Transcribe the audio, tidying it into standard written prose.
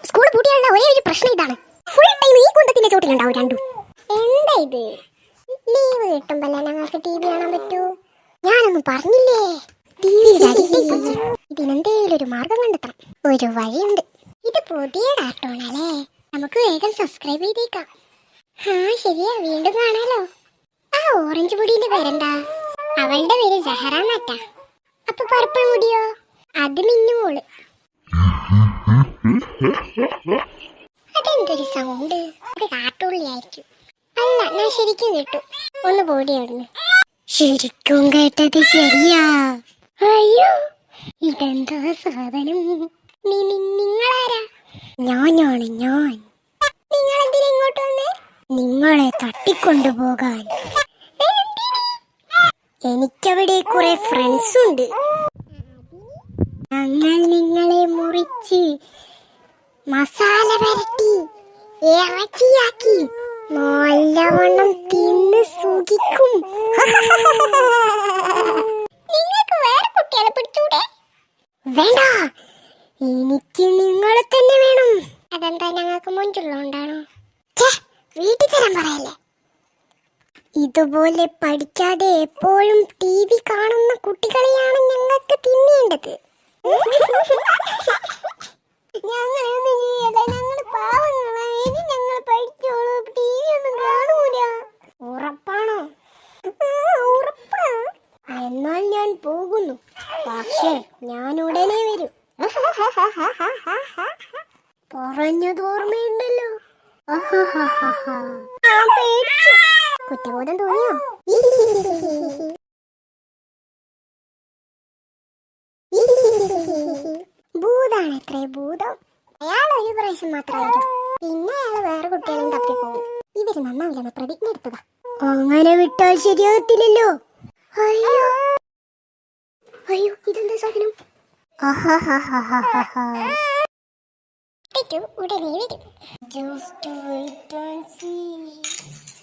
School പൂട്ടിയാലുള്ള ഒരേ ഒരു പ്രശ്നം ഇതാണ്, ഫുൾ ടൈം ഈ കുന്തത്തിന്റെ ചോട്ടിലുണ്ടാവും രണ്ടും. എന്താ ഇത്? ലീവ് കിട്ടുമ്പല്ലേ ഞങ്ങൾക്ക് ടി വി കാണാൻ പറ്റൂ? ഞാനൊന്നും പറഞ്ഞില്ലേ? ഇതിനെന്തേലും ഒരു മാർഗം കണ്ടെത്തണം. ഒരു വഴിയുണ്ട്. ഇത് പുതിയ കാർട്ടൂണല്ലേ, നമുക്ക് വേഗം സബ്സ്ക്രൈബ് ചെയ്തേക്കാം. ശരിയാ, വീണ്ടും കാണാലോ. ആ ഓറഞ്ച് മുടിന്റെ പേരെന്താ? അവളുടെ പേര് സഹറ നാട്ടാ. അപ്പൊ പർപ്പിൾ മുടിയോ? അത് മിന്നുമോള്. അതെന്തൊരു സൗണ്ട്? അത് കാർട്ടൂണിലായിരിക്കും. അല്ല, ഞാൻ ശരിക്കും കേട്ടു. ഒന്ന് പോടിയായിരുന്നു. ശരിക്കും കേട്ടത് ശരിയാ. അയ്യോ, ഇതെന്താ സാധനം? നിങ്ങളാരാ? ഞാനാണ് ഞാൻ. നിങ്ങൾ എന്തിനാ ഇങ്ങോട്ട് വന്നേ? നിങ്ങളെ തട്ടിക്കൊണ്ടുപോകാൻ. എനിക്കവിടെ കുറെ ഫ്രണ്ട്സ് ഉണ്ട്. ഞങ്ങൾ നിങ്ങളെ മുറിച്ച് മസാല വരട്ടി ഇറച്ചിയാക്കി നല്ലവണ്ണം തിന്ന് സുഖിക്കും. നിങ്ങൾക്ക് വേറെ കുട്ടികളെ പിടിച്ചൂടെ? വേണ്ട, എനിക്ക് നിങ്ങളെ തന്നെ വേണം. അതെന്താ, ഞങ്ങൾക്ക് മൊഞ്ചുള്ളതുകൊണ്ടാണോ? വീട്ടിൽ തരാൻ പറയല്ലേ. ഇതുപോലെ പഠിക്കാതെ എപ്പോഴും ടി വി കാണുന്ന കുട്ടികളെയാണ് ഞങ്ങൾക്ക് തിന്നേണ്ടത്. ഞങ്ങൾ പാവങ്ങളാ. ഇനി ഞങ്ങൾ പഠിച്ചോളൂ, ടി വി ഒന്നും കാണൂല. ഉറപ്പാണോ? ഉറപ്പാ. എന്നാൽ ഞാൻ പോകുന്നു, പക്ഷേ ഞാൻ ഉടനെ വരും. പറഞ്ഞത് ഓർമ്മയുണ്ടല്ലോ. കുറ്റബോധം തോന്നിയോ? ഭൂതാണത്രേ, ഭൂതം. അയാൾ ഒരു പ്രാവശ്യം മാത്രമായിരിക്കും, പിന്നെ അയാൾ വേറെ കുട്ടികളും തപ്പിപ്പോകും. ഇവര് നന്നാവില്ലെന്ന് പ്രതിജ്ഞ എടുത്തതാ. അങ്ങനെ വിട്ടാൽ ശരിയാകത്തില്ലല്ലോ. അയ്യോ അയ്യോ, ഇതെന്താ സാധനം? ഉടനെ വരും. Just wait and see.